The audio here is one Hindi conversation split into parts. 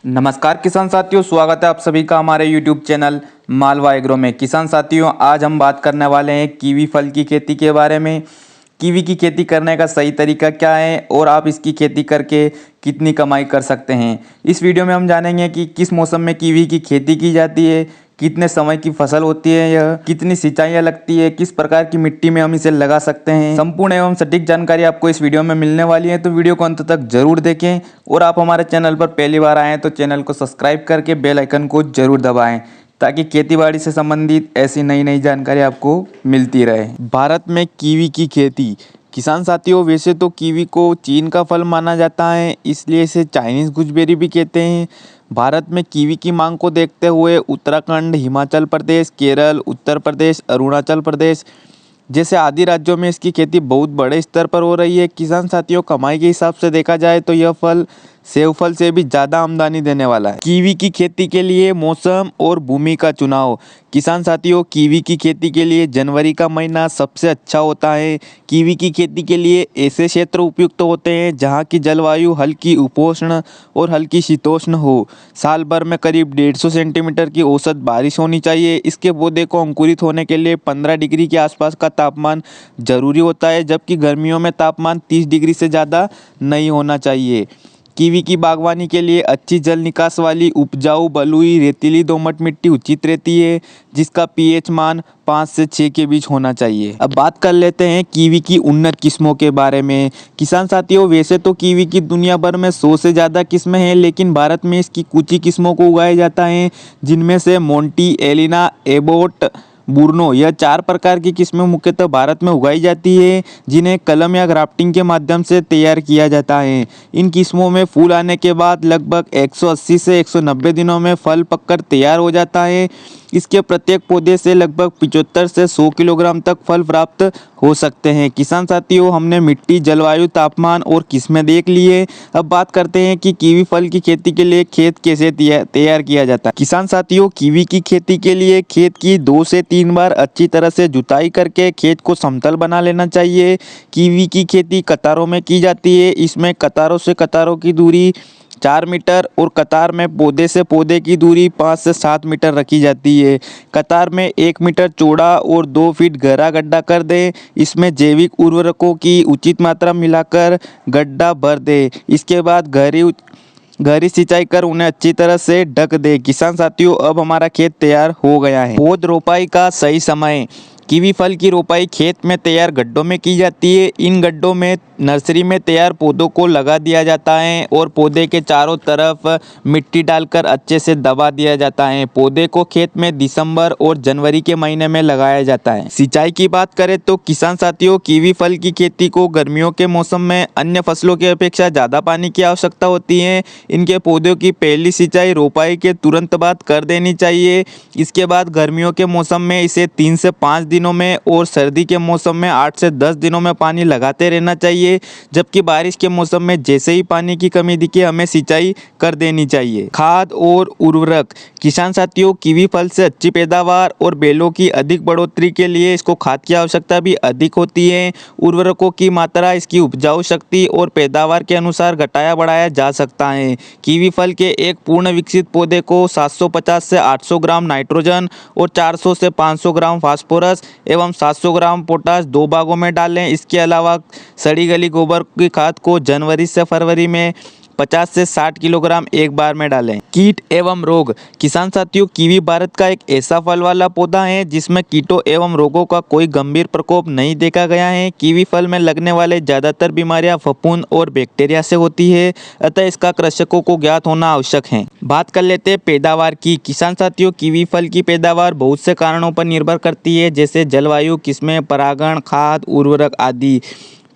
नमस्कार किसान साथियों, स्वागत है आप सभी का हमारे YouTube चैनल मालवा एग्रो में। किसान साथियों, आज हम बात करने वाले हैं कीवी फल की खेती के बारे में। कीवी की खेती करने का सही तरीका क्या है और आप इसकी खेती करके कितनी कमाई कर सकते हैं। इस वीडियो में हम जानेंगे कि किस मौसम में कीवी की खेती की जाती है, कितने समय की फसल होती है, यह कितनी सिंचाइयाँ लगती है, किस प्रकार की मिट्टी में हम इसे लगा सकते हैं। संपूर्ण एवं सटीक जानकारी आपको इस वीडियो में मिलने वाली है, तो वीडियो को अंत तक जरूर देखें। और आप हमारे चैनल पर पहली बार आए हैं तो चैनल को सब्सक्राइब करके बेल आइकन को जरूर दबाएं, ताकि खेतीबाड़ी से संबंधित ऐसी नई नई जानकारी आपको मिलती रहे। भारत में कीवी की खेती। किसान साथियों, वैसे तो कीवी को चीन का फल माना जाता है, इसलिए इसे चाइनीज़ गुजबेरी भी कहते हैं। भारत में कीवी की मांग को देखते हुए उत्तराखंड, हिमाचल प्रदेश, केरल, उत्तर प्रदेश, अरुणाचल प्रदेश जैसे आदि राज्यों में इसकी खेती बहुत बड़े स्तर पर हो रही है। किसान साथियों, कमाई के हिसाब से देखा जाए तो यह फल सेब फल से भी ज़्यादा आमदनी देने वाला है। कीवी की खेती के लिए मौसम और भूमि का चुनाव। किसान साथियों, कीवी की खेती के लिए जनवरी का महीना सबसे अच्छा होता है। कीवी की खेती के लिए ऐसे क्षेत्र उपयुक्त होते हैं जहां की जलवायु हल्की उपोष्ण और हल्की शीतोष्ण हो। साल भर में करीब 150 सेंटीमीटर की औसत बारिश होनी चाहिए। इसके पौधे को अंकुरित होने के लिए 15 डिग्री के आसपास का तापमान जरूरी होता है, जबकि गर्मियों में तापमान 30 डिग्री से ज़्यादा नहीं होना चाहिए। कीवी की बागवानी के लिए अच्छी जल निकास वाली उपजाऊ बलुई रेतीली दोमट मिट्टी उचित रहती है, जिसका पीएच मान 5 से 6 के बीच होना चाहिए। अब बात कर लेते हैं कीवी की उन्नत किस्मों के बारे में। किसान साथियों, वैसे तो कीवी की दुनिया भर में 100 से ज़्यादा किस्में हैं, लेकिन भारत में इसकी कुछ ही किस्मों को उगाया जाता है, जिनमें से मोंटी, एलिना, एबोट, बुर्नो, यह 4 प्रकार की किस्में मुख्यतः भारत में उगाई जाती है, जिन्हें कलम या ग्राफ्टिंग के माध्यम से तैयार किया जाता है। इन किस्मों में फूल आने के बाद लगभग 180 से 190 दिनों में फल पककर तैयार हो जाता है। इसके प्रत्येक पौधे से लगभग 75 से 100 किलोग्राम तक फल प्राप्त हो सकते हैं। किसान साथियों, हमने मिट्टी, जलवायु, तापमान और किस्में देख लिए। अब बात करते हैं कि कीवी फल की खेती के लिए खेत कैसे तैयार किया जाता है। किसान साथियों, कीवी की खेती के लिए खेत की 2 से 3 बार अच्छी तरह से जुताई करके खेत को समतल बना लेना चाहिए। कीवी की खेती कतारों में की जाती है। इसमें कतारों से कतारों की दूरी 4 मीटर और कतार में पौधे से पौधे की दूरी 5 से 7 मीटर रखी जाती है। कतार में 1 मीटर चौड़ा और 2 फीट गहरा गड्ढा कर दें। इसमें जैविक उर्वरकों की उचित मात्रा मिलाकर गड्ढा भर दें। इसके बाद गहरी सिंचाई कर उन्हें अच्छी तरह से ढक दे। किसान साथियों, अब हमारा खेत तैयार हो गया है। पौध रोपाई का सही समय। कीवी फल की रोपाई खेत में तैयार गड्ढों में की जाती है। इन गड्ढों में नर्सरी में तैयार पौधों को लगा दिया जाता है और पौधे के चारों तरफ मिट्टी डालकर अच्छे से दबा दिया जाता है। पौधे को खेत में दिसंबर और जनवरी के महीने में लगाया जाता है। सिंचाई की बात करें तो किसान साथियों, कीवी फल की खेती को गर्मियों के मौसम में अन्य फसलों की अपेक्षा ज़्यादा पानी की आवश्यकता होती है। इनके पौधों की पहली सिंचाई रोपाई के तुरंत बाद कर देनी चाहिए। इसके बाद गर्मियों के मौसम में इसे 3 से 5 दिनों में और सर्दी के मौसम में 8 से 10 दिनों में पानी लगाते रहना चाहिए। जबकि बारिश के मौसम में जैसे ही पानी की कमी दिखे, हमें सिंचाई कर देनी चाहिए। खाद और उर्वरक। किसान साथियों, कीवी फल से अच्छी पैदावार और बेलों की अधिक बढ़ोतरी के लिए इसको खाद की आवश्यकता भी अधिक होती है। उर्वरकों की मात्रा इसकी उपजाऊ शक्ति और पैदावार के अनुसार घटाया बढ़ाया जा सकता है। कीवी फल के एक पूर्ण विकसित पौधे को 750 से 800 ग्राम नाइट्रोजन और 400 से 500 ग्राम फास्फोरस एवं 700 ग्राम पोटास 2 भागों में डालें। इसके अलावा सड़ी गली गोबर की खाद को जनवरी से फरवरी में 50 से 60 किलोग्राम एक बार में डालें। कीट एवं रोग। किसान साथियों, कीवी भारत का एक ऐसा फल वाला पौधा है जिसमें कीटों एवं रोगों का कोई गंभीर प्रकोप नहीं देखा गया है। कीवी फल में लगने वाले ज़्यादातर बीमारियां फफूंद और बैक्टीरिया से होती है, अतः इसका कृषकों को ज्ञात होना आवश्यक है। बात कर लेते हैं पैदावार की। किसान साथियों, कीवी फल की पैदावार बहुत से कारणों पर निर्भर करती है, जैसे जलवायु, किस्में, परागण, खाद, उर्वरक आदि।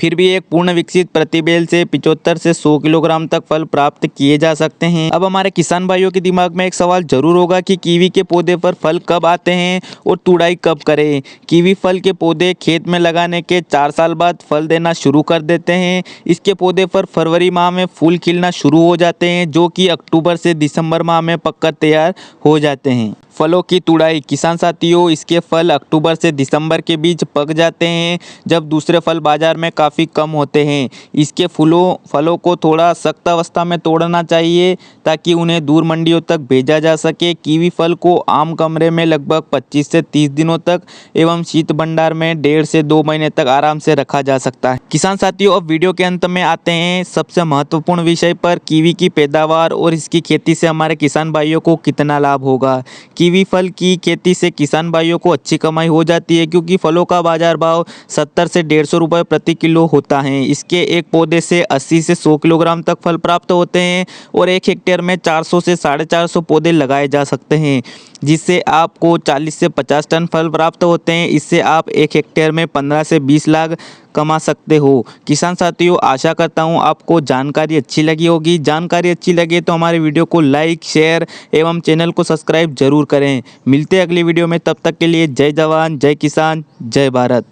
फिर भी एक पूर्ण विकसित प्रतिबेल से 75 से 100 किलोग्राम तक फल प्राप्त किए जा सकते हैं। अब हमारे किसान भाइयों के दिमाग में एक सवाल जरूर होगा कि कीवी के पौधे पर फल कब आते हैं और तुड़ाई कब करें। कीवी फल के पौधे खेत में लगाने के 4 साल बाद फल देना शुरू कर देते हैं। इसके पौधे पर फरवरी माह में फूल खिलना शुरू हो जाते हैं, जो कि अक्टूबर से दिसंबर माह में पककर तैयार हो जाते हैं। फलों की तुड़ाई। किसान साथियों, इसके फल अक्टूबर से दिसंबर के बीच पक जाते हैं, जब दूसरे फल बाजार में काफ़ी कम होते हैं। इसके फलों को थोड़ा सख्त अवस्था में तोड़ना चाहिए ताकि उन्हें दूर मंडियों तक भेजा जा सके। कीवी फल को आम कमरे में लगभग 25 से 30 दिनों तक एवं शीत भंडार में 1.5 से 2 महीने तक आराम से रखा जा सकता है। किसान साथियों, अब वीडियो के अंत में आते हैं सबसे महत्वपूर्ण विषय पर, कीवी की पैदावार और इसकी खेती से हमारे किसान भाइयों को कितना लाभ होगा। कीवी फल की खेती से किसान भाइयों को अच्छी कमाई हो जाती है, क्योंकि फलों का बाजार भाव 70 से 150 रुपये प्रति किलो होता है। इसके एक पौधे से 80 से 100 किलोग्राम तक फल प्राप्त होते हैं और 1 हेक्टेयर में 400 से 450 पौधे लगाए जा सकते हैं, जिससे आपको 40 से 50 टन फल प्राप्त होते हैं। इससे आप 1 हेक्टेयर में 15 से 20 लाख कमा सकते हो। किसान साथियों, आशा करता हूँ आपको जानकारी अच्छी लगी होगी। जानकारी अच्छी लगे तो हमारे वीडियो को लाइक, शेयर एवं चैनल को सब्सक्राइब जरूर करें। मिलते हैं अगली वीडियो में, तब तक के लिए जय जवान, जय किसान, जय भारत।